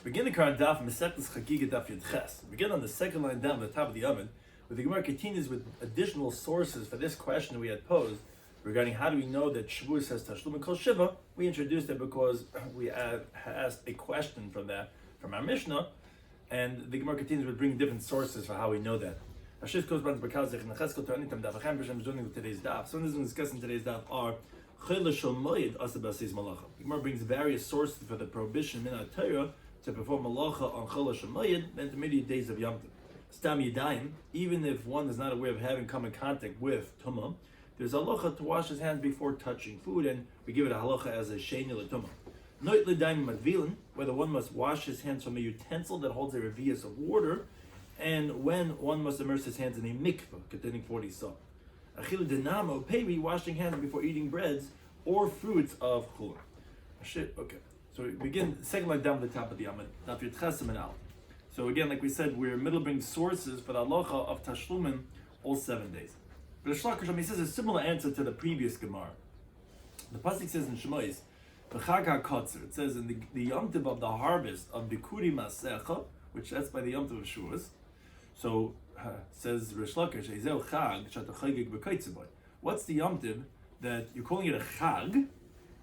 Begin the current Daf Mesechta Chagigah Daf Ches. Begin on the second line down the top of the Yomid, where the Gemara continues with additional sources for this question that we had posed regarding how do we know that Shavuos says Tashlum and Kol Shiva. We introduced it because we asked a question from our Mishnah, and the Gemara continues with bringing different sources for how we know that. Hashif goes back to Bekazich and Cheskel to Anitam Daf. Hashem is doing with today's Daf. Some of the things discussed in today's Daf are Chayla Shal Moed Asa B'Asis Malacha. The Gemara brings various sources for the prohibition in Torah to perform malacha on Chol HaShamayid, the intermediate days of Yom Tov. Stam Yadayim, even if one is not aware of having come in contact with Tumah, there's a halacha to wash his hands before touching food, and we give it a halacha as a sheni l'tumah. Noit l'dayim madvilin, whether one must wash his hands from a utensil that holds a revius of water, and when one must immerse his hands in a mikveh containing 40 saw. Achilu denamo peri, washing hands before eating breads or fruits of chulin. Okay. So we begin the second line down at the top of the Yomid, Daf Yomi and Al. So again, like we said, we're middle bring sources for the halacha of Tashlumin all 7 days. But Rabbi says a similar answer to the previous Gemara. The pasuk says in Shemais, "B'chag HaKotzer." It says in the Yom Tov of the harvest of Bikuri Masecha, which that's by the Yom Tov of Shavuos. So says Rish Lakish, "Ezeu Chag Shata Chagigah B'Kaitzeboy." What's the Yom Tov that you're calling it a Chag,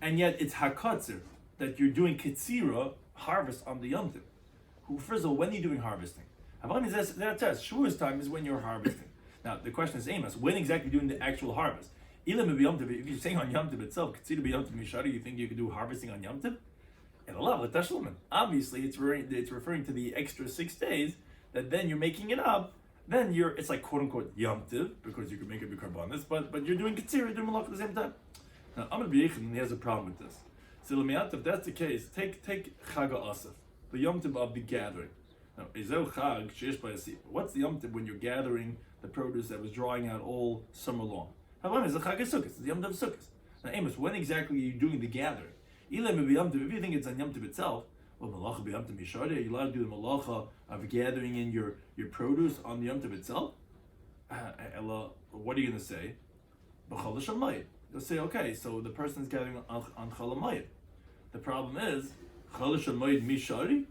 and yet it's HaKotzer, that you're doing Ketzira, harvest on the Yom Tov? First of all, when are you doing harvesting? Shavuos time is when you're harvesting. Now, the question is, Amos, when exactly doing the actual harvest? If you're saying on Yom Tov itself, Ketzira B'Yom Tov Mishari, you think you could do harvesting on Yom Tov? Obviously, it's referring to the extra 6 days, that then you're making it up, then it's like quote-unquote Yom Tov, because you can make it be karbanis, but you're doing Ketzira, you're doing Malach at the same time. Now, Amar B'Yechon, he has a problem with this. So if that's the case, take Chag Asif, the Yom Tov of the gathering. Now, Ezeu Chag Sheish B'Asif. What's the Yom Tov when you're gathering the produce that was drawing out all summer long? How is the Chag Sukkot? It's the Yom Tov Sukkot. Now, Amos, when exactly are you doing the gathering? If you think it's on Yom Tov itself, well, Malacha B'Yom Tov Mishari, are you allowed to do the Malacha of gathering in your produce on the Yom Tov itself? What are you going to say? B'Chol HaShamayid. You'll say, okay, so the person's gathering on Chol HaMoed. The problem is, Chol HaMoed Mishari?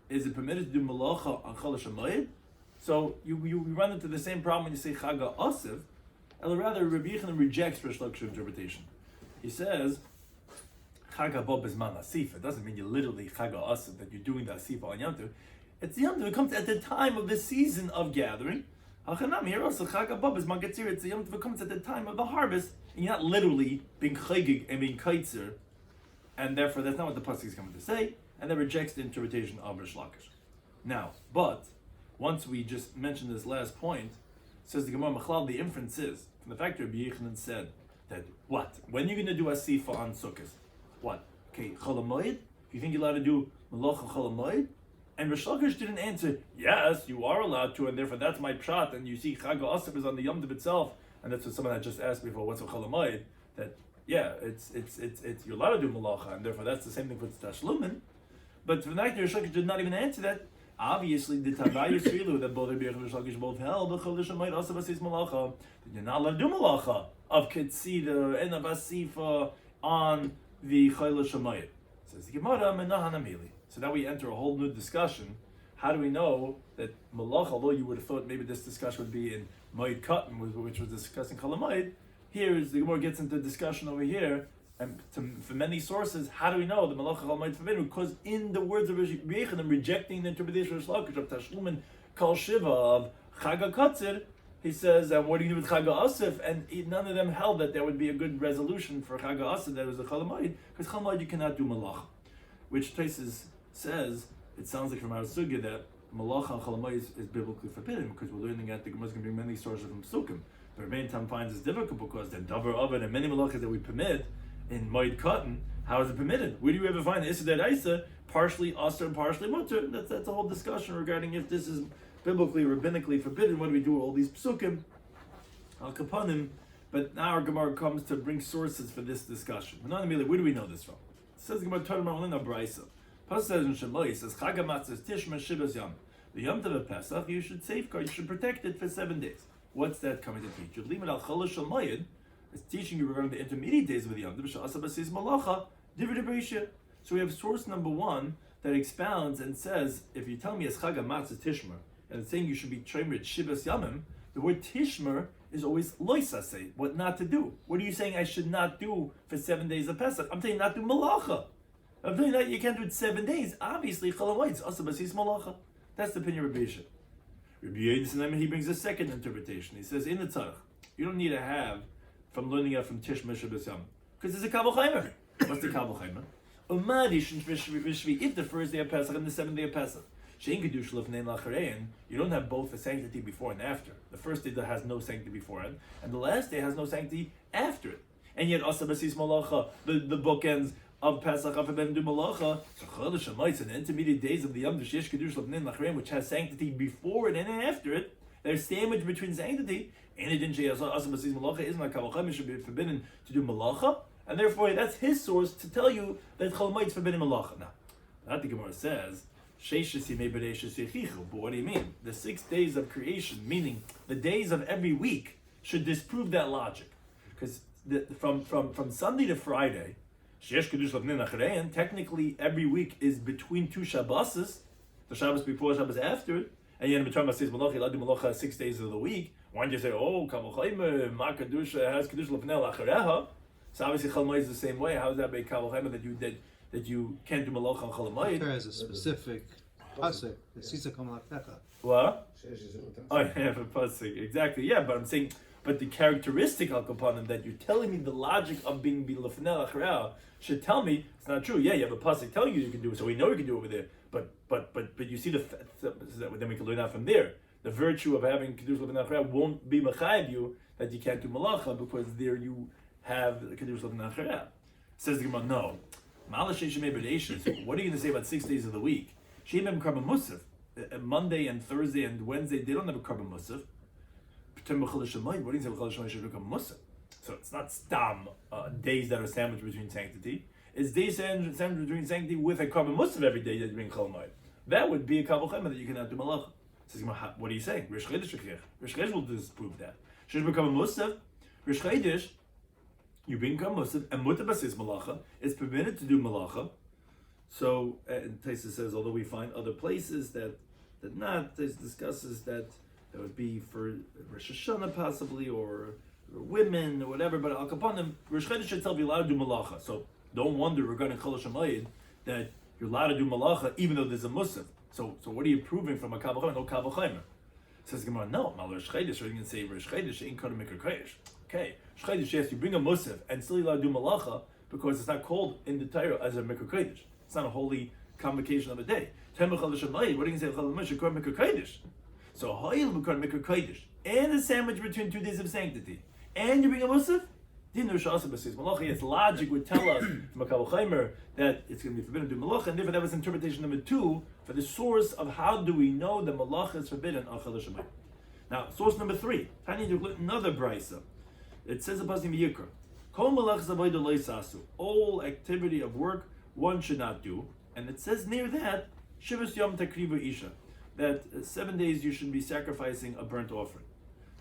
Is it permitted to do Malacha on Chol HaMoed? So you run into the same problem when you say Chag Asif, or rather, Rabbi Yochanan rejects Rish Lakish's interpretation. He says, Chag HaBob is Man Asifa. It doesn't mean you literally Chag Asif, that you're doing the Asifa on Yom Tov. It's Yom Tov, it comes at the time of the season of gathering. Here also, Chag HaBob is Man Getzir. It's the Yom Tov, it comes at the time of the harvest, and you're not literally being Chagig and being Kaitzer, and therefore that's not what the pasuk is coming to say, and that rejects the interpretation of Rish Lakish. Now, but once we just mentioned this last point, says the Gemara Machlal, the inference is from the fact that Rabbi Yochanan said that what? When are you going to do Asifa on Sukkot? What? Okay, Chol HaMoed? You think you're allowed to do Malacha Chol HaMoed? And Rish Lakish didn't answer, yes, you are allowed to, and therefore that's my pshat, and you see Chag Asif is on the Yom Tov itself, and that's what someone had just asked before, what's a Chol HaMoed? That yeah, it's you're allowed to do Malacha, and therefore that's the same thing for Tashlumin. But for the fact that Rish Lakish did not even answer that, obviously the Tavayus Filu that both Rabbi Yochanan and Rish Lakish both held, the Chol HaMoed also basis Malacha, that you're not allowed to do Malacha of Ketzira and of Asifa on the Chol HaMoed. Says the Gemara, Menahan Amili. So now we enter a whole new discussion. How do we know that Malach, although you would have thought maybe this discussion would be in Moed Katan, which was discussing Chol HaMoed, here is the Gemara gets into discussion over here, and for many sources, how do we know the Malach Chol HaMoed forbidden? Because in the words of Rabbi Yochanan, rejecting the interpretation of Rish Lakish of Tashlumin Kol Shiva of Chag HaKotzer, he says, what do you do with Chag Asif? And none of them held that there would be a good resolution for Chag Asif that was the Chol HaMoed, because Chol HaMoed you cannot do Malach. Which Taisus says, it sounds like from our sugya that Malach on Chol HaMoed is biblically forbidden, because we're learning that the Gemara is going to bring many sources from Sukkim. The remaining time finds it's difficult because the Davar Oven and many Malachas that we permit in Moed Katan, how is it permitted? Where do you ever find Issa that Isa, partially Aser and partially Mutter? That's a whole discussion regarding if this is biblically, rabbinically forbidden. What do we do with all these Psukim? Al Kapanim. But now our Gemara comes to bring sources for this discussion. Where do we know this from? It says the Gemara Torah Malina Braisa. Pasuk says in Shemai, it says Chag HaMatzos Tishma Shivas Yom. The Yom Tov of Pesach, you should safeguard, you should protect it for 7 days. What's that coming to teach? Limit al Chol HaMoed is teaching you regarding the intermediate days of the Yom Tov. Sha'asa Basis Malacha Divrei Bereishia. So we have source number one that expounds and says, if you tell me it's Chag HaMatzah Tishmer, and it's saying you should be Chomer Shivas Yamim, the word Tishmer is always loisase, what not to do. What are you saying I should not do for 7 days of Pesach? I'm telling you not do malacha. I'm telling you that you can't do it 7 days. Obviously, Chalamoitz, Asabasis malacha. That's the opinion of Rabbi Yisha. Rabbi Yisha, he brings a second interpretation. He says, in the Tzarech, you don't need to have from learning it from Tishmer Shivas Yamim. Because it's a Kabul Chaimer. What's the Kabul Chaimer? If the first day of Pesach and the 7th day of Pesach, you don't have both the sanctity before and after. The first day that has no sanctity before it, and the last day has no sanctity after it. And yet, Asa Basis Malacha, the bookends of Pesach, of Ben Du Malacha, and the intermediate days of the Yom Shesh Kedush Lefnein Lachrein, which has sanctity before it and after it, there's sandwich between sanctity. And it didn't say Asa Basis Malacha isn't like Kavachim, should be forbidden to do Malacha. And therefore, that's his source to tell you that Chalmai is forbidden malacha. Now, that the Gemara says, but what do you mean? The 6 days of creation, meaning the days of every week, should disprove that logic. Because from Sunday to Friday, technically every week is between two Shabbos, the Shabbos before, Shabbos after it, and yet in Mitzvah says Malacha, you'll do Malacha 6 days of the week. Why don't you say, oh, Kavachim, Ma Kedusha has Kedusha Lefnei Lachareha? So obviously Chalamayit is the same way. How is that by Kabul Chaimer that you can't do Malacha on Chalamayit? There is a specific pasuk. The Sisa Kamalaktecha. What? Oh yeah, for pasuk, exactly. Yeah, but I'm saying, but the characteristic Al Kapanim that you're telling me the logic of being Bilafnei Lachreah should tell me it's not true. Yeah, you have a pasuk telling you can do it, so we know you can do it over there. But you see then we can learn out from there. The virtue of having Kedusha Lefnei Lachreah won't be mechayev you that you can't do Malacha because there you have the Kedusha Lefnei Lachreah. Says the Gemara, no. So what are you going to say about 6 days of the week? Sheimem Karban Musaf. Monday and Thursday and Wednesday, they don't have a Karban Musaf. What do you say Chol Shemay should become Musaf? So it's not stam days that are sandwiched between sanctity. It's days sandwiched between sanctity with a Karban Musaf every day that you bring Chol Moed. That would be a Kabul Chaimer that you cannot do Malacha. Says Gemara, what are you saying? Rish Chodesh will disprove that. Should become a Musaf. Rish Chodesh, you bring Karban Musaf, and Mutar Basis Malacha, it's permitted to do Malacha. So, and Taisa says, although we find other places that not, Taisa discusses that would be for Rosh Hashanah possibly, or women, or whatever, but Al Kapanim, Rosh Chodesh itself, you're allowed to do Malacha. So, don't wonder regarding Chol Shamayid that you're allowed to do Malacha even though there's a Musaf. So what are you proving from a Kabul Chaimer? No Kabul Chaimer. Says Gemara, no, Mal Rosh Chodesh, you're going to say Rosh Chodesh ain't Kodem Mikra Kodesh. Okay, Rosh Chodesh, yes, you bring a Musaf and still allowed to do Malacha because it's not called in the Torah as a Mikra Kodesh. It's not a holy convocation of a day. What are you going to say? Mikra Kodesh. So Hoyil Mikra Kodesh and a sandwich between 2 days of sanctity, and you bring a Musaf. Yes, logic would tell us from a Kabul Chaimer that it's going to be forbidden to do Malacha, and therefore that was interpretation number 2 for the source of how do we know that Malacha is forbidden on Chol Shamayit. Now, source number 3, Tanya another brisa. It says about the Yikra, Kol Malachas Avodah Lo Yisasu, all activity of work one should not do, and it says near that Shivas Yom Takriva Isha, that 7 days you should be sacrificing a burnt offering.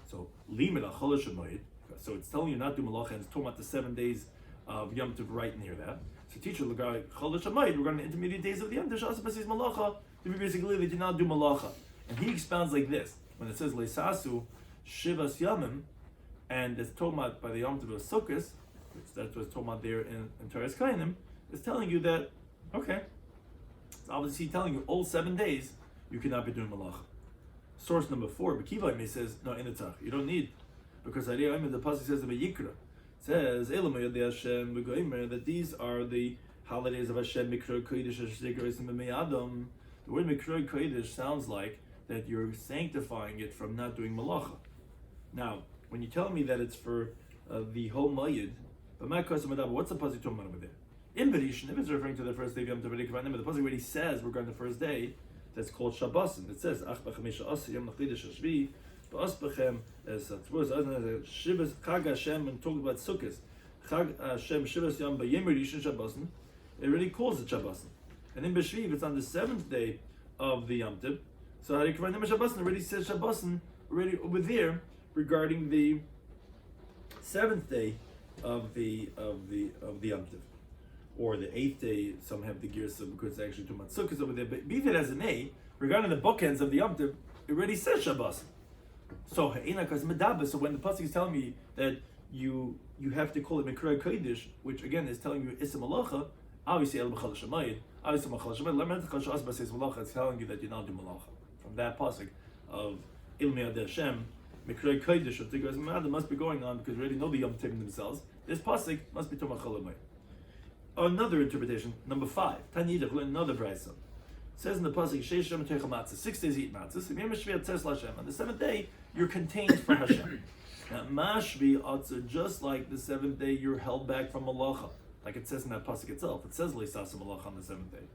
So Limit Chol Shamayit. So it's telling you not to do malacha, and it's talking about the 7 days of Yom Tov right near that. So teacher, regarding Chol Shamayit, regarding the intermediate days of the Yom Tov, Shas Basis Malacha, to be basically they did not do malacha. And he expounds like this: when it says Leisasu Shivas Yamim, and it's talking about by the Yom Tov of Sukkos, which that's what's talking about there in Teres Kainim, it's telling you that okay, it's obviously telling you all 7 days you cannot be doing malacha. Source number 4, Bekivayim says no in the Tzach, you don't need. Because the pasuk says in Yikra, says that these are the holidays of Hashem. Mikra Kodesh, the word Mikra Kodesh sounds like that you're sanctifying it from not doing malacha. Now, when you tell me that it's for the whole Mayid, but what's the pasuk talking about over there? In Berishin, if it's referring to the first day of Yom Tov, the pasuk already says regarding the first day that's called Shabbosin. It says Ach b'chamisha Asar Yom L'Chodesh Hashvi. Ba'asbechem as Shivas Chag Hashem, and talking about Sukkos, Chag Hashem Shivas Yom B'Yom Rishon Shabbosin. It already calls it Shabbosin, and in B'Shviv it's on the 7th day of the Yom Tov. So Harikavanim Shabbosin already says Shabbosin already over there regarding the 7th day of the Yom Tov. or the 8th day. Some have the girsa because it's actually two matzukas over there. But be that as it may, regarding the bookends of the Yom Tov, it already says Shabbos. So when the pasuk is telling me that you have to call it Mikra Kodesh, which again is telling you Issa Malacha, obviously El B'chal Shemayid, obviously Machal Shemayid, Lament Chal Shas B'Seis Malacha, it's telling you that you're not doing Malacha. From that pasuk of Ilmi Ad Hashem, Mikra Kodesh, or Tigras Ma'ad must be going on because we already know the Yom Tovim themselves. This pasuk must be Tomachal Shemayid. Another interpretation, number 5, Tanidach, another brayso. Says in the pasuk, 6 days eat matzahs. On the 7th day, you're contained for Hashem. Now, mashvi atzah, just like the 7th day, you're held back from malacha, like it says in that pasuk itself. It says leisasa malacha on the 7th day.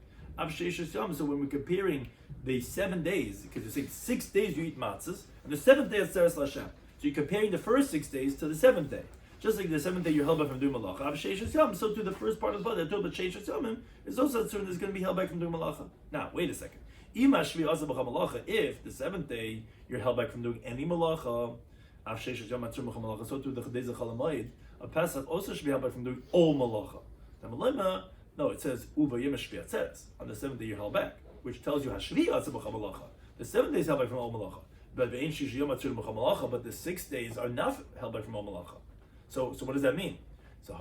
So when we're comparing the 7 days, because you're saying 6 days you eat matzahs, and the 7th day it's Tzeres Hashem. So you're comparing the first 6 days to the 7th day. Just like the 7th day you're held back from doing malacha, so to the first part of the body, but Sheishes Yomim is also certain is going to be held back from doing malacha. Now, wait a second. If the 7th day you're held back from doing any malacha, so to the Chadezah Chalamayid, a Pesach also should be held back from doing all malacha. Now, no, it says Uva Yemesh Shvi Atzeres. On the 7th day you're held back, which tells you Hashvi Atzah Malacha. The 7th day is held back from all malacha, but the 6 days are not held back from all malacha. So what does that mean? So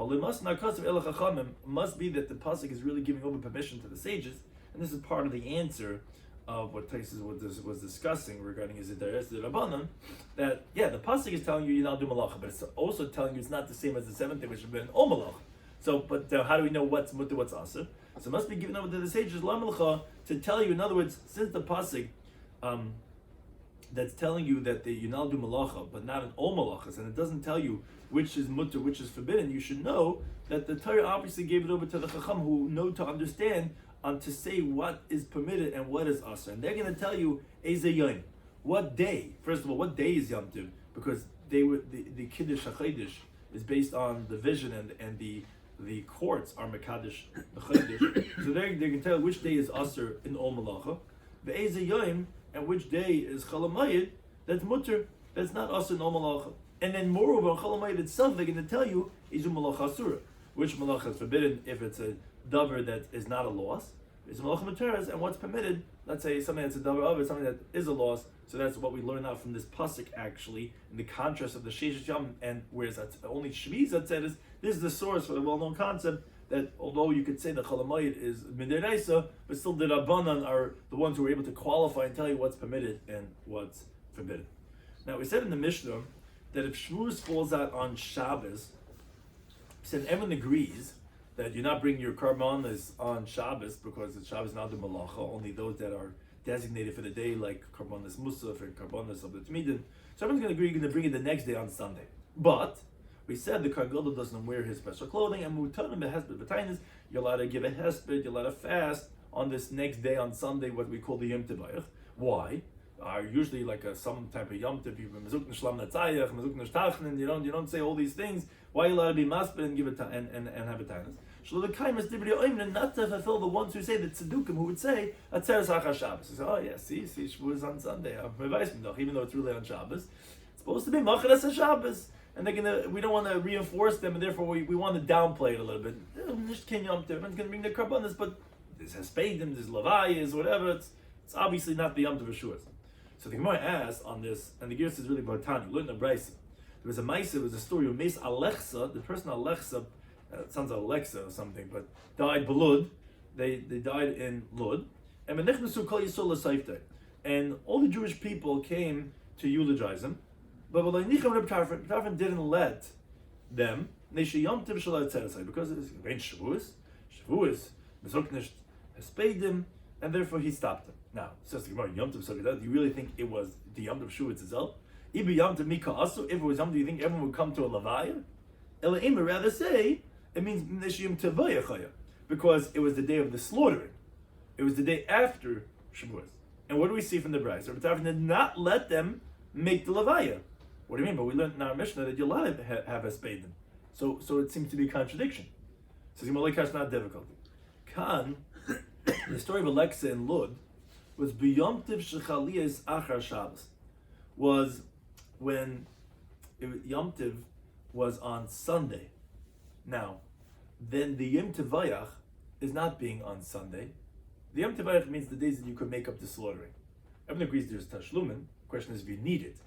must be that the pasuk is really giving over permission to the sages, and this is part of the answer of what Taisus was discussing regarding is it Deres the Rabbanon, that the pasuk is telling you you're not doing malacha, but it's also telling you it's not the same as the 7th day, which would have been all malacha. So, but how do we know what's mutter, what's aser? So it must be given over to the sages lamelcha to tell you. In other words, since the pasuk that's telling you that you now do malacha, but not in all malachas, and it doesn't tell you which is mutter, which is forbidden, you should know that the Torah obviously gave it over to the Chacham who know to understand to say what is permitted and what is asr. And they're going to tell you, Eze Yom, what day? First of all, what day is Yom Tov? Because the Kiddush HaChodesh is based on the vision and the courts are Mekadosh the Chodesh. So they can tell which day is asr in all malacha. The Eze Yom, and which day is Chalamayid, that's mutter, that's not asr in all malacha. And then moreover, Chalamayid itself, they're going to tell you, Izu Malacha Asura, which Malacha is forbidden if it's a davar that is not a loss. It's Malacha Materas, and what's permitted, let's say something that's a davar of it, something that is a loss. So that's what we learn out from this pasuk actually, in the contrast of the Sheishes Yom, and whereas that's only Shviz that said this is the source for the well-known concept that although you could say that Chalamayid is Midiraisa, but still the Rabbanan are the ones who are able to qualify and tell you what's permitted and what's forbidden. Now we said in the Mishnah that if Shavuos falls out on Shabbos, since everyone agrees that you're not bringing your karbanos on Shabbos because it's Shabbos not the malacha, only those that are designated for the day, like karbanos musaf and karbanos of the Tmidin. So everyone's going to agree you're going to bring it the next day on Sunday. But we said the Kohen doesn't wear his special clothing, and mutanim behesped b'tainis, you're allowed to give a hesped, you're allowed to fast on this next day on Sunday, what we call the Yom Tovayach. Why? Usually like some type of Yom Tov, you don't say all these things. Why are you allowed to be masped and give it and have a tainus? Not to fulfill the ones who say the tzedukkim who would say Atzeres Achar Shabbos. Say, oh yeah, see Shavuos on Sunday. Even though it's really on Shabbos, it's supposed to be Macharas Shabbos, and we don't want to reinforce them, and therefore we want to downplay it a little bit. Everyone's going to bring their karbanos, but there's Hespedim, there's Lavayas, whatever. It's obviously not the Yom Tov Shavuos. So the Gemara asked on this, and the Gerus is really Bartani, learn a Brisa. There was a Maisa, it was a story of Mes Alexa, the person Alexa, it sounds like Alexa or something, but died Belud. They died in Lud. And all the Jewish people came to eulogize him, but Tarfon didn't let them, because it's Shavuos, Mezuknish Hespedim, and therefore he stopped them. Now, says the Gemara, Yom Tov Sagada, do you really think it was the Yom Tov Shavuos itself? If it was Yom Tov, do you think everyone would come to a Levaya? Ela rather say, it means Nishiyim Tevayachaya, because it was the day of the slaughtering. It was the day after Shavuos. And what do we see from the Bride? So Rabbi did not let them make the Levaya. What do you mean? But we learned in our Mishnah that you're allowed to have a spadim. So it seems to be a contradiction. So it's not difficult. Kan, the story of Alexa and Lud, was B'Yom Tiv Shechaliyas Achar Shabbos, was when Yom Tiv was on Sunday. Now, then the Yom Tevayach is not being on Sunday. The Yom Tevayach means the days that you could make up the slaughtering. Everyone agrees there's Tashlumin. The question is if you need it.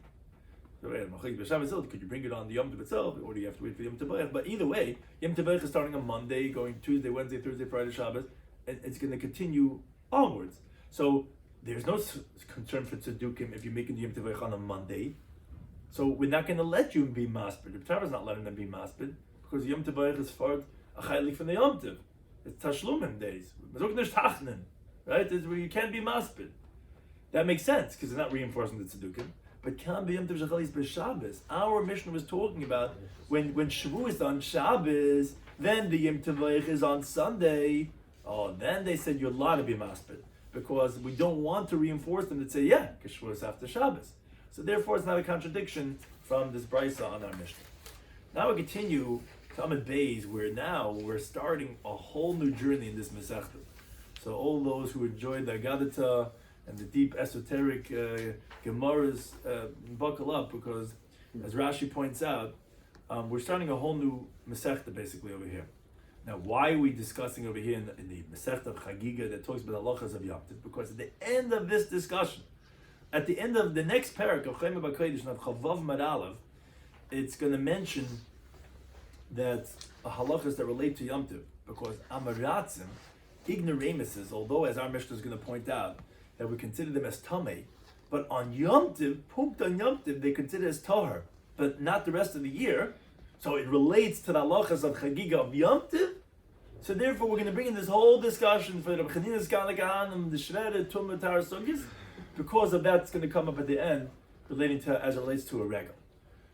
So, could you bring it on the Yom Tov itself, or do you have to wait for the Yom Tevayach? But either way, Yom Tevayach is starting on Monday, going Tuesday, Wednesday, Thursday, Friday, Shabbos, and it's going to continue onwards. So there's no concern for Tzedukim if you're making the Yom Tevayach on a Monday. So we're not going to let you be maspid. The Torah is not letting them be maspid because Yom Tevayach is far a chaylik from the Yom Tov. It's Tashlumim days. Right? It's where you can't be maspid. That makes sense because they're not reinforcing the Tzedukim. But Kan B'Yom Tov Shechalis B'Shabbos. Our Mishnah was talking about when Shavuot is on Shabbos, then the Yom Tevayach is on Sunday. Oh, then they said you're allowed to be maspid because we don't want to reinforce them to say because Shavuot is after Shabbos. So therefore, it's not a contradiction from this brisa on our Mishnah. Now we continue to Amud Beis, where now we're starting a whole new journey in this Masechta. So all those who enjoyed the Agadata and the deep esoteric Gemaras, buckle up because, as Rashi points out, we're starting a whole new Masechta basically over here. Now, why are we discussing over here in the Masechta of Chagigah that talks about halachas of Yom Tov? Because at the end of this discussion, at the end of the next parak of Chaim B'Kodesh of Chavav Madalev, it's going to mention that halachas that relate to Yom Tov, because Amaratzim, ignoramuses, although as our Mishnah is going to point out, that we consider them as Tameh, but on Yom Tov, pumped on Yom Tov, they consider as Tahar, but not the rest of the year. So it relates to the halachas of Chagigah of Yom Tov. So therefore, we're going to bring in this whole discussion for the Chanina's Galagahanim, the Shveda, Tumah, Tar, Sugis, because of that's going to come up at the end, relating to as it relates to a regal.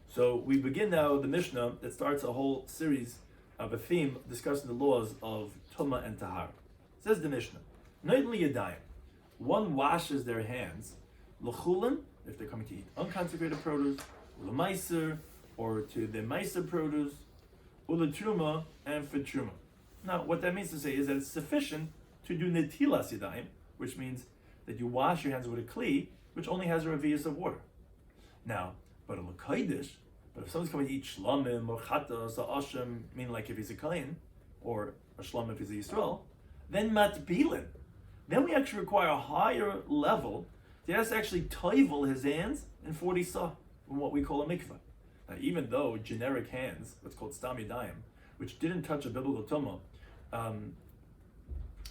So we begin now the Mishnah that starts a whole series of a theme discussing the laws of Tumah and Tahar. Says the Mishnah, Noidli Yadayim. One washes their hands, l'chulin, if they're coming to eat unconsecrated produce, l'maiser, or to the maiser produce, u'letruma, and for truma. Now, what that means to say is that it's sufficient to do netilas yadayim, which means that you wash your hands with a kli, which only has a revius of water. Now, but a l'kaidish, but if someone's coming to eat shlamim or chatas or asham, meaning like if he's a kain, or a shlamim if he's a Yisrael, then matbilin. Then we actually require a higher level. He has to actually toivel his hands in 40 sah, in what we call a mikvah. Now, even though generic hands, what's called stam yadayim, which didn't touch a biblical tumah,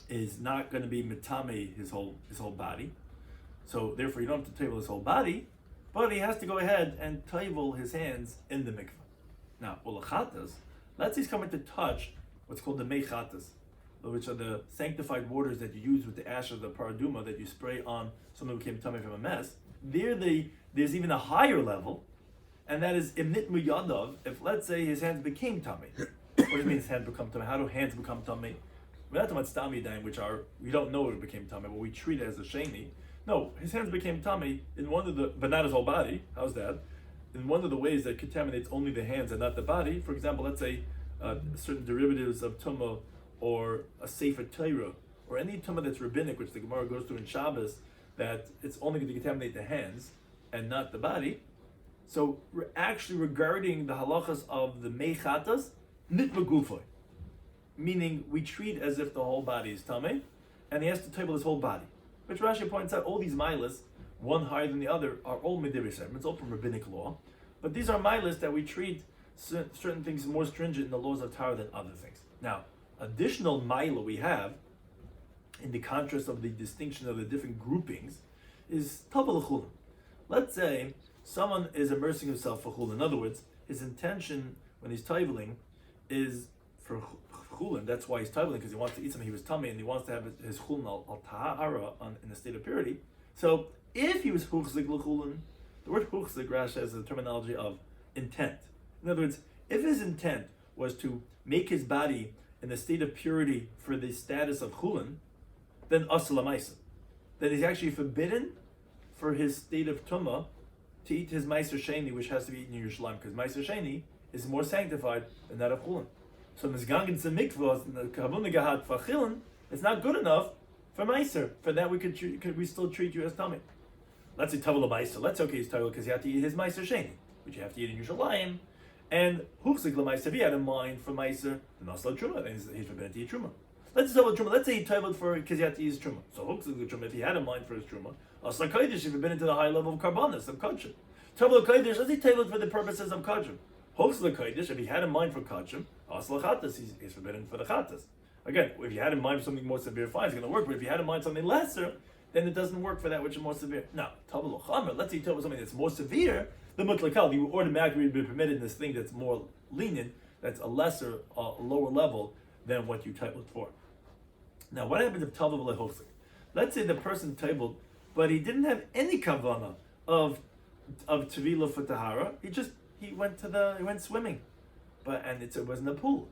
is not going to be mitame his whole body. So therefore, you don't have to toivel his whole body, but he has to go ahead and toivel his hands in the mikvah. Now, ulachatas, let's say he's coming to touch what's called the mechatas, which are the sanctified waters that you use with the ash of the paraduma that you spray on someone who came tummy from a mess. There's even a higher level, and that is imnit muyadav. If let's say his hands became tummy, what does it mean his hands become tummy? How do hands become tummy? We're not talking about stam yadayim, which are we don't know it became tummy, but we treat it as a sheni. No, his hands became tummy in one of the, but not his whole body. How's that? In one of the ways that contaminates only the hands and not the body. For example, let's say certain derivatives of tumah, or a sefer Torah, or any tumah that's rabbinic, which the Gemara goes through in Shabbos, that it's only going to contaminate the hands and not the body. So we're actually regarding the halachas of the mechatas mitva gufoy, meaning we treat as if the whole body is tameh, and he has to table his whole body. Which Rashi points out, all these milas, one higher than the other, are all midirishem. It's all from rabbinic law, but these are milas that we treat certain things more stringent in the laws of Torah than other things. Now, additional mila we have, in the contrast of the distinction of the different groupings, is tavel chulin. Let's say someone is immersing himself for chulin. In other words, his intention when he's taveling is for chulin. That's why he's taveling, because he wants to eat something. He was tummy and he wants to have his chulin al tahara in a state of purity. So if he was huchzik l'chulin, the word huchzik, Rashi has the terminology of intent. In other words, if his intent was to make his body in a state of purity for the status of chulin, then asalamaisa. Then he's actually forbidden for his state of tumah to eat his meiser sheni, which has to be eaten in Yerushalayim, because meiser sheni is more sanctified than that of chulin. So misgangen to mikvah, the kabuna gahat for chulin, it's not good enough for meiser. For that could we still treat you as tummy? Let's say tavel meiser. Let's okay, he's tavel because you have to eat his meiser sheni, which you have to eat in Yerushalayim. And Huchzik L'Maiser, if he had a mind for Maiser, the Nasla Truma, then he's forbidden to eat Truma. Let's say Truma. Let's say he tabled for because he had to use Truma. So Huchzik Truma, if he had a mind for his Truma, Asla Kodesh, if he'd been into the high level of Karbanis, of Kachim. Tabled Kodesh, let's say tabled for the purposes of Kachim. Huchzik Kodesh, if he had a mind for Kachim, Asla Chatas, he's forbidden for the Chatas. Again, if you had in mind something more severe, fine, it's going to work. But if you had in mind something lesser, then it doesn't work for that which is more severe. Now, Tavel Chamer, let's say you tell something that's more severe, the mutlakal, you automatically would be permitted in this thing that's more lenient, that's a lesser, lower level than what you tabled for. Now, what happens if Tavel Lehosik? Let's say the person tabled, but he didn't have any kavana of Tevila for Tahara. He went swimming, and it wasn't a pool.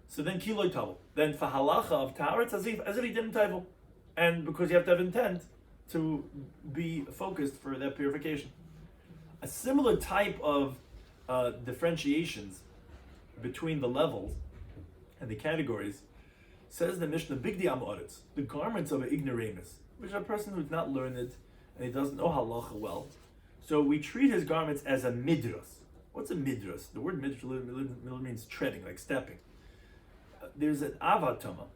So then Kiloy Tavel. Then for halacha of Tahara, it's as if he didn't tavel. And because you have to have intent to be focused for that purification. A similar type of differentiations between the levels and the categories says the Mishnah, Big Di Amoritz, the garments of an ignoramus, which is a person who's not learned and he doesn't know halacha well. So we treat his garments as a midras. What's a midras? The word midras literally means treading, like stepping. There's an avatama,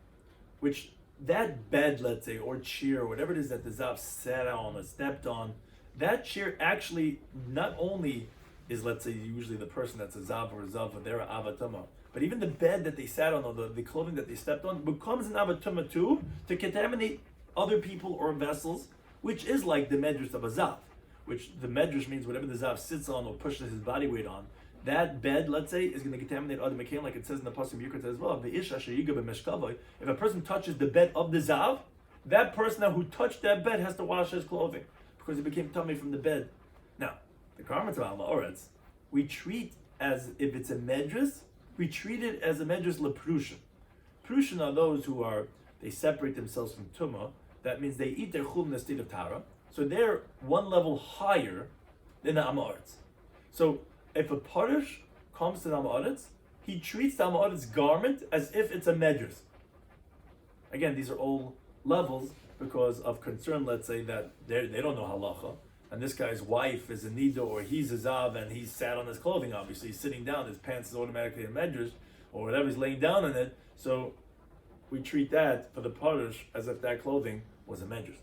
which that bed, let's say, or chair, or whatever it is that the Zav sat on or stepped on, that chair actually not only is, let's say, usually the person that's a Zav or a Zav, or they're an avatama, but even the bed that they sat on, or the clothing that they stepped on, becomes an avatama too, to contaminate other people or vessels, which is like the medrash of a Zav, which the medrash means whatever the Zav sits on or pushes his body weight on, that bed, let's say, is going to contaminate other mekalim, like it says in the Pasuk Yukot as well. If a person touches the bed of the Zav, that person now who touched that bed has to wash his clothing because it became tummy from the bed. Now, the garments of Al-Ma'oretz, we treat as if it's a medras, we treat it as a medras leprushin. Prushin are those who they separate themselves from Tumah. That means they eat their chum in the state of Tara. So they're one level higher than the Amaretz. So if a Parish comes to the Amaretz, he treats the Amaretz garment as if it's a medras. Again, these are all levels because of concern, let's say, that they don't know halacha, and this guy's wife is a nida or he's a zav and he's sat on his clothing, obviously, he's sitting down, his pants is automatically a medras, or whatever, he's laying down in it, so we treat that for the Parish as if that clothing was a medras.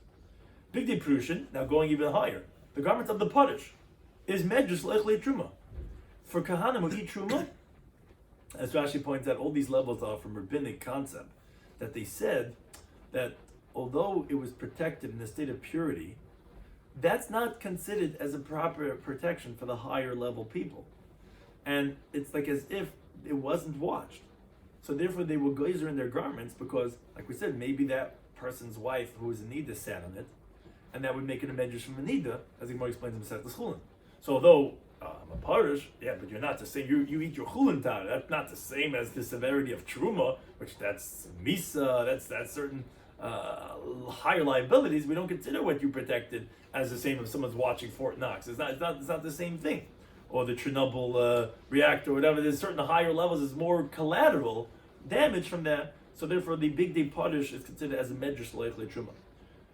Big Day Prushin, now going even higher, the garment of the Parish is medras lechle truma. For Kahanim who eat Truma, as Rashi points out, all these levels are from rabbinic concept, that they said that although it was protected in a state of purity, that's not considered as a proper protection for the higher level people. And it's like as if it wasn't watched. So therefore they will glazer in their garments because, like we said, maybe that person's wife who was a Nida sat on it, and that would make it a medrash from a Nida, as the Gemara explains in Masechet Chulin. So although I'm a parish, yeah, but you're not the same. You eat your chulin tar. That's not the same as the severity of truma, which that's misa. That's certain higher liabilities. We don't consider what you protected as the same if someone's watching Fort Knox. It's not the same thing. Or the Chernobyl reactor, or whatever. There's certain higher levels. There's more collateral damage from that. So therefore, the big day parish is considered as a medrash leichle truma.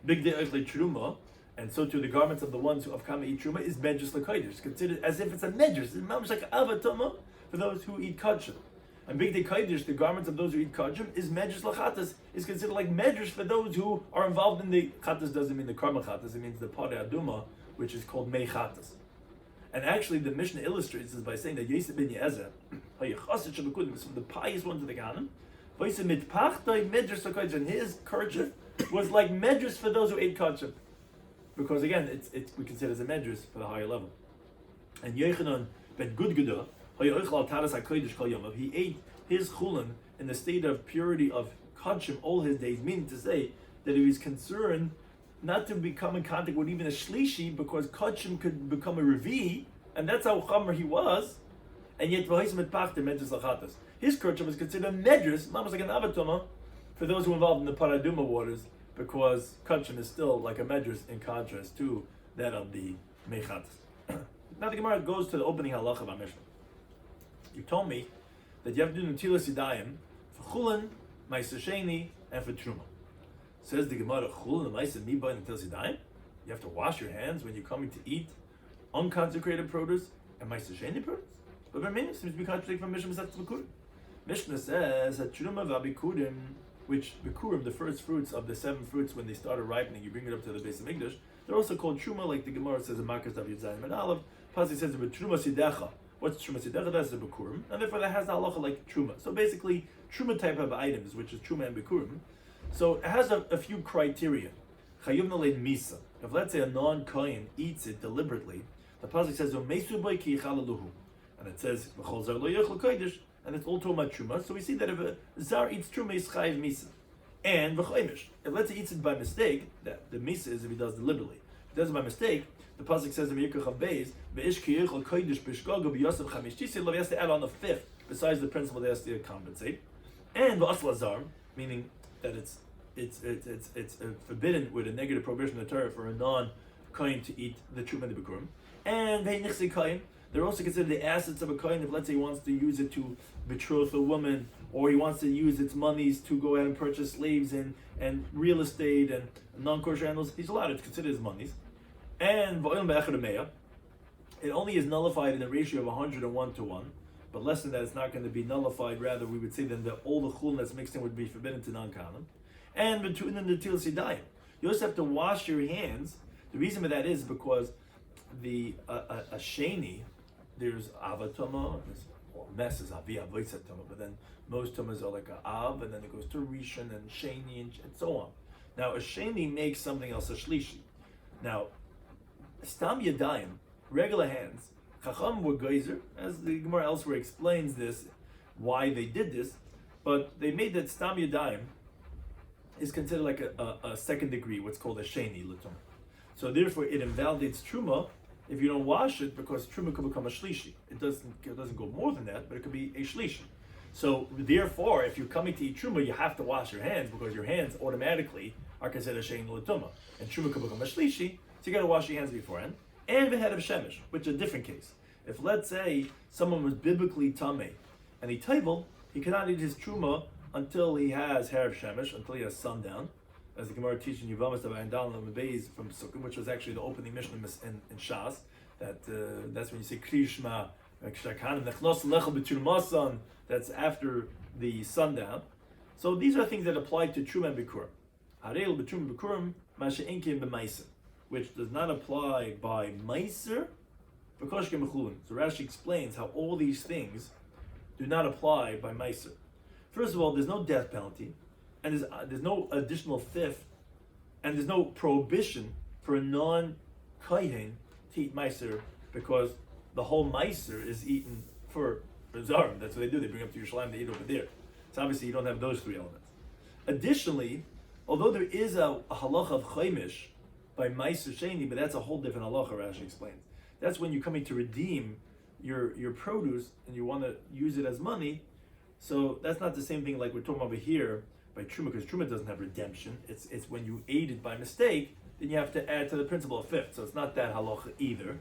Big day leichle truma. And so too, the garments of the ones who of Kama eat Truma is Medras L'Kodesh. It's considered as if it's a Medras. It's like Avatama for those who eat Kachim. And Big Day Kodesh, the garments of those who eat Kachim, is Medras L'Chatas. Is considered like Medras for those who are involved in the Chatas. Doesn't mean the Karma Chatas, it means the Pare Aduma, which is called Mei Chatas. And actually, the Mishnah illustrates this by saying that Yosef ben Yezer, was from the pious ones of the Ganim, and his kerchief was like Medras for those who ate Kachim. Because again, we consider it as a medras for the higher level. And Yochanan ben Gudgudah, he ate his chulin in the state of purity of kachim all his days, meaning to say that he was concerned not to become in contact with even a shlishi, because kachim could become a revi, and that's how chamer he was. And yet, his kachim was considered medras, almost like an avatoma, for those who are involved in the paraduma waters, because kachim is still like a medras in contrast to that of the mechatas. Now the Gemara goes to the opening halacha of our Mishnah. You told me that you have to do netilas yadayim for chulin, ma'aser sheni, and for truma. Says the Gemara, chulin, ma'aser miba, and netilas yadayim. You have to wash your hands when you're coming to eat unconsecrated produce and ma'aser sheni produce. But Bermenis seems to be contradicting from Mishnah Masechet Bikurim. Mishnah says that Truma v'Abikurim, which Bikurim, the first fruits of the 7 fruits when they started ripening, you bring it up to the base of Mikdash. They're also called Truma, like the Gemara says in Makkos Daf Yud and Aleph. Pasuk says about Truma Sidecha. What's Truma Sidecha? That's the Bikurim, and therefore that has the halacha like Truma. So basically, Truma type of items, which is Truma and Bikurim. So it has a few criteria. Chayuv nalein misa. If let's say a non-kohen eats it deliberately, the pasuk says Umesu boy ki yichalaluhu, and it says V'chol zar lo yechol kodesh, and it's all talking about Truma. So we see that if a zar eats Truma, is chayiv misa. And v'choimish, if let's say he eats it by mistake, that the misa is if he does deliberately. If he does it by mistake, the pasuk says in Yikach Beis, ve'ish ki yichol kodesh b'shgago b'yosef chamish tisei, he has to add on a 5th besides the principle that he has to compensate. And v'asla zar, meaning that it's forbidden with a negative prohibition in the Torah for a non-kohen to eat the Truma and the Bikurim. And ve'nichsi kohen, they're also considered the assets of a kohen if let's say he wants to use it to betroth a woman, or he wants to use its monies to go ahead and purchase slaves and real estate and non-kosher animals. He's allowed to consider his monies. And v'oil be'echad me'ah, it only is nullified in a ratio of 101 to 1, but less than that it's not going to be nullified. Rather, we would say then that all the chulin that's mixed in would be forbidden to non-kanim. And between the Natil Sidayim, you also have to wash your hands. The reason for that is because the a sheni, there's avatama, mess is avi avoisatama, but then most tumas are like a av, and then it goes to rishon and sheni and so on. Now a sheni makes something else a shlishi. Now stam yadayim, regular hands, chacham were geyser, as the Gemara elsewhere explains this, why they did this, but they made that stam yadayim is considered like a second degree, what's called a sheni l'tum. So therefore, it invalidates truma if you don't wash it, because truma could become a shlishi. It doesn't go more than that, but it could be a shlishi. So therefore, if you're coming to eat truma, you have to wash your hands because your hands automatically are considered a sheni l'tum, and truma could become a shlishi. So you got to wash your hands beforehand. And the head of shemesh, which is a different case. If let's say someone was biblically tamei and he table, he cannot eat his truma until he has hair of shemesh, until he has sundown, as the Gemara teaches in Yevamos from Sukkot, which was actually the opening Mishnah in Shas. That's when you say Kri Shma, that's after the sundown. So these are things that apply to Truma and Bikurim. Harel b'Truma Bikurim masha'enkim b'Maiser, which does not apply by Maiser because Mechulin. So Rashi explains how all these things do not apply by Maiser. First of all, there's no death penalty, and there's no additional 5th, and there's no prohibition for a non-kohen to eat meiser, because the whole meiser is eaten for zarim. That's what they do. They bring up to Yerushalayim, they eat over there. So obviously you don't have those 3 elements. Additionally, although there is a halacha of chaimish by meiser sheni, but that's a whole different halacha, Rashi explains. That's when you're coming to redeem your produce and you want to use it as money. So that's not the same thing like we're talking over here by Truma, because Truma doesn't have redemption. It's when you ate it by mistake, then you have to add to the principle of 5th. So it's not that halacha either.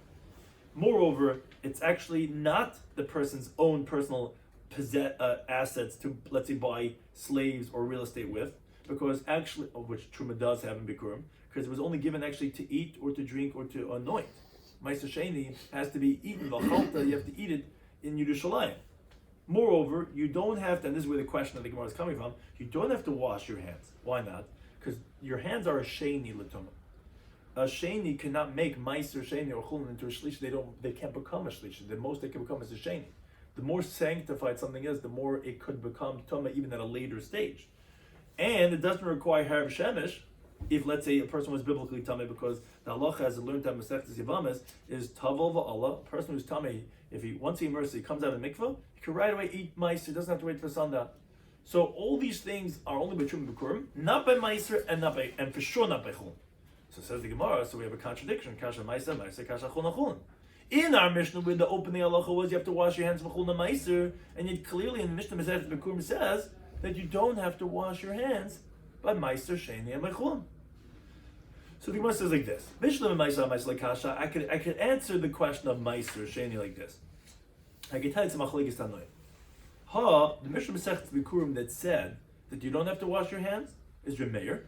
Moreover, it's actually not the person's own personal assets to, let's say, buy slaves or real estate with, because actually, which Truma does have in Bikurim, because it was only given actually to eat or to drink or to anoint. Meiser Sheni has to be eaten, you have to eat it in Yerushalayim. Moreover, you don't have to, and this is where the question of the Gemara is coming from, you don't have to wash your hands. Why not? Because your hands are a sheni l'tumah. A sheni cannot make meiser sheni or chulin into a shlish. They can't become a shlish. The most they can become is a sheni. The more sanctified something is, the more it could become tumah even at a later stage. And it doesn't require hair of shemesh if, let's say, a person was biblically tumah, because the halacha, as learned at Masechtas Yevamos, is tavel va'ala. A person who's tumah, once he immerses, he comes out of the mikvah, he can right away eat meiser. He doesn't have to wait for sundown. So all these things are only by Truma Bikurim, not by meiser, and for sure not by chulin. So says the Gemara. So we have a contradiction: kasha meiser, kasha chulin. In our Mishnah, where the opening halacha was you have to wash your hands for chulin meiser, and yet clearly in the Mishnah Masechtas Bikurim says that you don't have to wash your hands by meiser, sheni, and by chulin. So the Gemara says like this: I could answer the question of meiser sheni like this. I can tell you it's a machlekes tanoim. The Mishnah Masechtas Bikurim that said that you don't have to wash your hands is Remeir.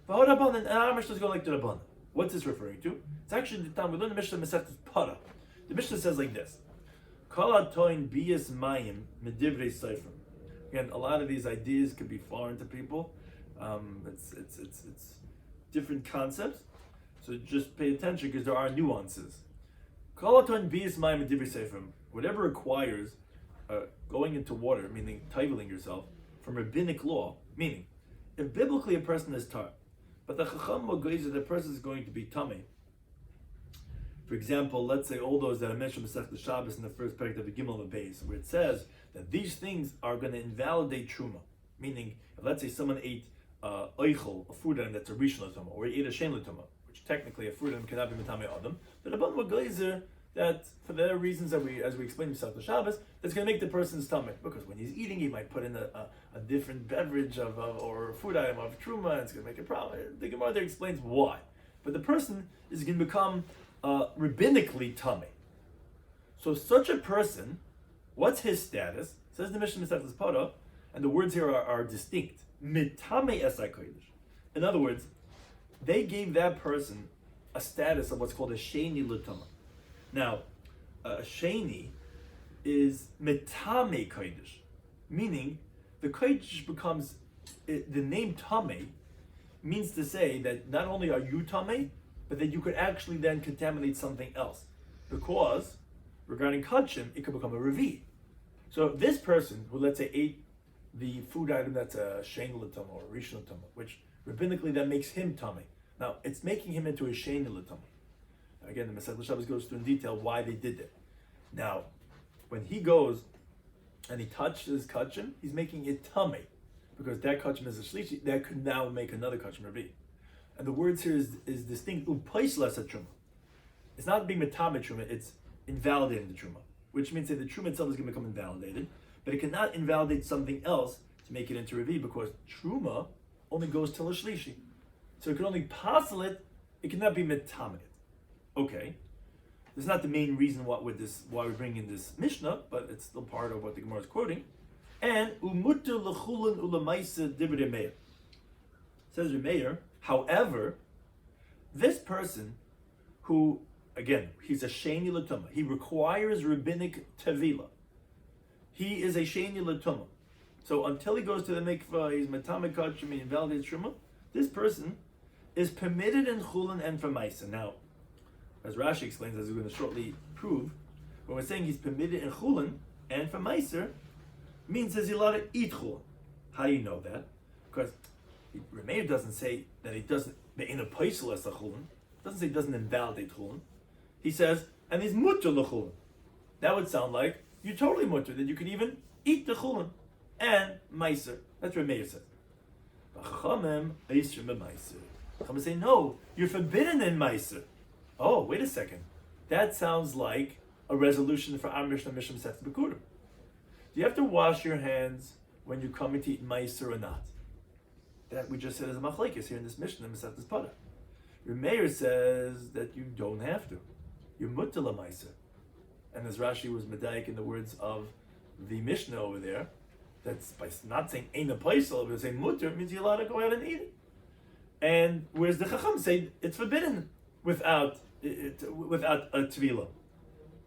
And our Mishnah is going like the Rabbanan. What's this referring to? It's actually the time we learn the Mishnah Masechtas Para. The Mishnah says like this: Kol hatoin biyas mayim medivrei seifrim. Again, a lot of these ideas can be foreign to people. It's different concepts. So just pay attention because there are nuances. Kol hatoin biyas mayim medivrei seifrim. Whatever requires going into water, meaning taiveling yourself, from rabbinic law, meaning if biblically a person is tar, but the chacham agrees that the person is going to be tummy. For example, let's say all those that I mentioned Masechta Shabbos in the first paragraph of the Gimel of Beis, where it says that these things are going to invalidate truma. Meaning, if let's say someone ate oichel, a food item that's a rishon l'tuma, or he ate a shein l'tuma, which technically a food item cannot be mitame adam, the Rabban Maglazer that for the reasons that as we explained in Masechta Shabbos, that's going to make the person's stomach, because when he's eating, he might put in a different beverage or food item of truma, and it's going to make a problem. The Gemara there explains why, but the person is going to become rabbinically tummy. So such a person, what's his status? Says the Mishnah Masechtas Para, and the words here are distinct. Mitame esai kodesh. In other words, they gave that person a status of what's called a sheni l'tuma. Now, a sheni is mitame kodesh, meaning the kodesh becomes the name tame means to say that not only are you tame, but that you could actually then contaminate something else. Because, regarding kachim, it could become a revi. So this person who, let's say, ate the food item that's a shein l'tuma or rishon l'tuma, which rabbinically that makes him tummy. Now, it's making him into a shein l'tuma. Again, the Masechta Shabbos goes through in detail why they did it. Now, when he goes and he touches kachim, he's making it tummy. Because that kachim is a shlishi, that could now make another kachim revi. And the words here is distinct. Upaislas at truma. It's not being metame truma; it's invalidating the truma, which means that the truma itself is going to become invalidated, but it cannot invalidate something else to make it into revi, because truma only goes till a shlishi, so it can only passel it. It cannot be metame. Okay, this is not the main reason why we bring in this Mishnah, but it's still part of what the Gemara is quoting. And umutu lechulun ulamaisa divrei meir. Says Meir. However, this person who, again, he's a sheni l'tuma, he requires rabbinic tevila. He is a sheni l'tuma. So until he goes to the mikvah, he's matame kachim, he invalidates truma. This person is permitted in chulin and for maisa. Now, as Rashi explains, as we're going to shortly prove, when we're saying he's permitted in chulin and for meiser, means he's allowed to eat chulin. How do you know that? Because Rameir doesn't say that he doesn't in a paisel as a chulin. Doesn't say he doesn't invalidate chulin. He says, and he's mutter l'chulin. That would sound like you're totally mutter, that you can even eat the chulin and meiser. That's what Rameir says. Chachamim eisrim b'meiser. Chachamim say no, you're forbidden in meiser. Oh, wait a second. That sounds like a resolution for our Mishnah Masechtas Bikurim. Do you have to wash your hands when you're coming to eat meiser or not? That we just said as a machlekes here in this Mishnah, Masechtas Para. Your mayor says that you don't have to. You're mutter l'maiser. And as Rashi was medayik in the words of the Mishnah over there, that's by not saying ain't a paisel, but saying mutter means you're allowed to go out and eat it. And whereas the Chacham say it's forbidden without a tvila.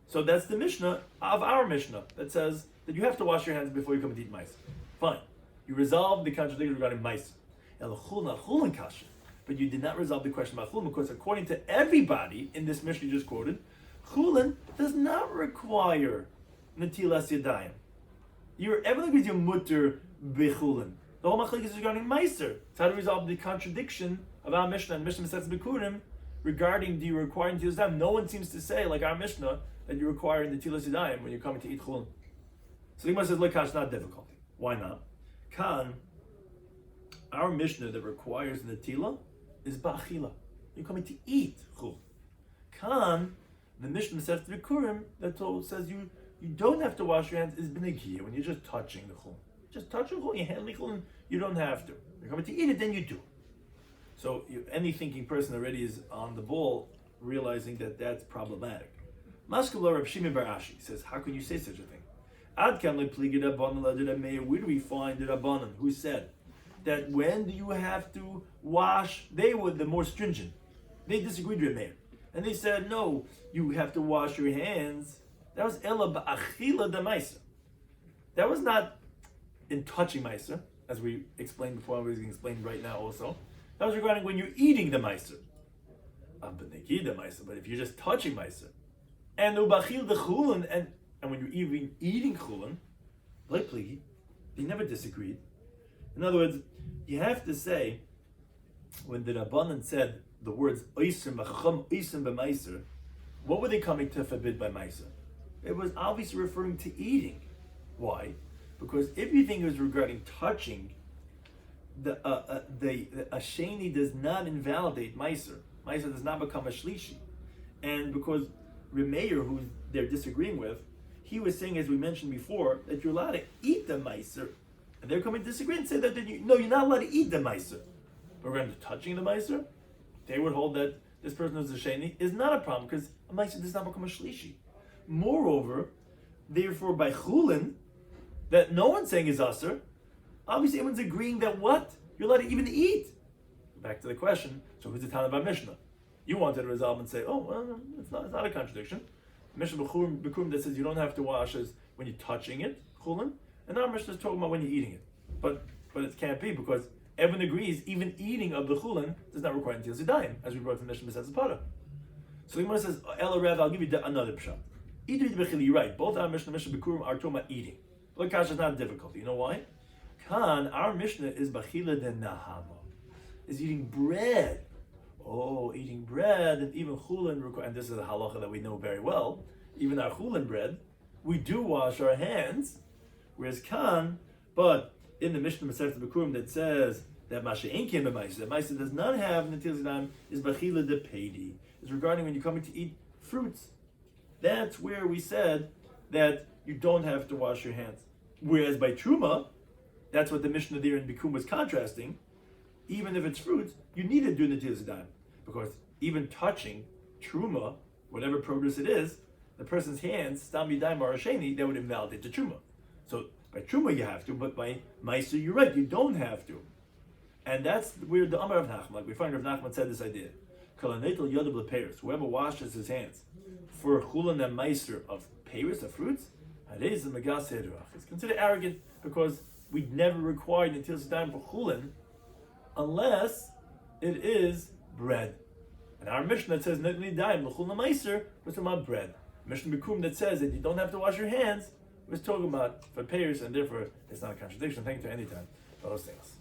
So that's the Mishnah of our Mishnah that says that you have to wash your hands before you come to eat maiser. Fine. You resolve the contradiction regarding maiser. But you did not resolve the question about chulin, because according to everybody in this Mishnah you just quoted, chulin does not require netilas yadayim. Everything is your mutter bechulin. The whole machlekes is regarding meiser. It's how to resolve the contradiction of our Mishnah and Mishnah Masechtas Bikurim regarding do you require netilas yadayim. No one seems to say, like our Mishnah, that you require netilas yadayim when you're coming to eat chulin. So the Gemara says, look, it's not difficult. Why not? Kan, our Mishnah that requires netila is ba'achila. You're coming to eat chul. Kan, the Mishnah Masechtas Bikurim that says you don't have to wash your hands is b'negiya, when you're just touching the chul. Just touching chul, you're handling chul, you don't have to. You're coming to eat it, then you do. So any thinking person already is on the ball, realizing that that's problematic. Maskula Rabbi Shloimy Schwartzberg says, how can you say such a thing? Ad kan lepligi Rabbanan ladid Meir. Where do we find the Rabbanan who said that when do you have to wash? They were the more stringent. They disagreed with Meir, and they said no, you have to wash your hands That was ela ba'achila de meiser. That was not in touching meiser, as we explained before. I was going to explain right now also. That was regarding when you're eating the meiser. But if you're just touching meiser, and ubachil the chulin, and when you're even eating chulin, like pligi, they never disagreed. In other words, you have to say, when the Rabbanan said the words oisim b'chacham oisim b'meiser, what were they coming to forbid by meiser? It was obviously referring to eating. Why? Because everything is regarding touching. The asheni does not invalidate meiser. Meiser does not become a shlishi, and because Remeir, who they're disagreeing with, he was saying, as we mentioned before, that you're allowed to eat the meiser, and they're coming to disagree and say that you're not allowed to eat the meiser. But regarding touching the meiser, they would hold that this person who's a sheni is not a problem because a meiser does not become a shlishi. Moreover, therefore, by chulin, that no one's saying is aser, obviously everyone's agreeing that what? You're allowed to even eat. Back to the question, so who's the Tana by Mishnah? You wanted to resolve and say, oh, well, it's not a contradiction. Mishnah B'kurim that says you don't have to wash is when you're touching it, chulin, and our Mishnah is talking about when you're eating it. But it can't be because everyone agrees even eating of the chulin does not require Netilas Yadayim, as we brought from Mishnah B'Sas Pada. So the Gemara says, Ela Rav, I'll give you another pshat. You're right. Both our Mishnah B'Kurim are talking about eating. But Kasha is not difficult. You know why? Kan, our Mishnah is B'chila de Nahama. Is eating bread. Oh, eating bread, and even chulin, and this is a halacha that we know very well, even our chulin bread, we do wash our hands, whereas kan, but in the Mishnah Masechet B'Kurim that says that Masha Ein Kiem B'Maiser, that Maiser does not have Netilas Yadayim, is B'chila de Pedi, is regarding when you're coming to eat fruits. That's where we said that you don't have to wash your hands. Whereas by Truma, that's what the Mishnah there in B'Kurim was contrasting, even if it's fruits, you need to do Netilas Yadayim. Because even touching Truma, whatever produce it is, the person's hands, Stam Yadayim or Asheni, that would invalidate the Truma. So by Truma you have to, but by Meiser you're right, you don't have to. And that's where the Amar of Nachman, like we find Rav Nachman said this idea. Kalanetel Yodav Leperis, whoever washes his hands for Chulin and Meiser of Peris, of fruits, it's considered arrogant because we never required Netilas Yadayim for Chulin unless it is bread. And our Mishnah that says Netilas Yadayim l'chulin meiser was talking about bread. Mishnah B'Kurim that says that you don't have to wash your hands was talking about for payers, and therefore it's not a contradiction. Thank you to any time for those things.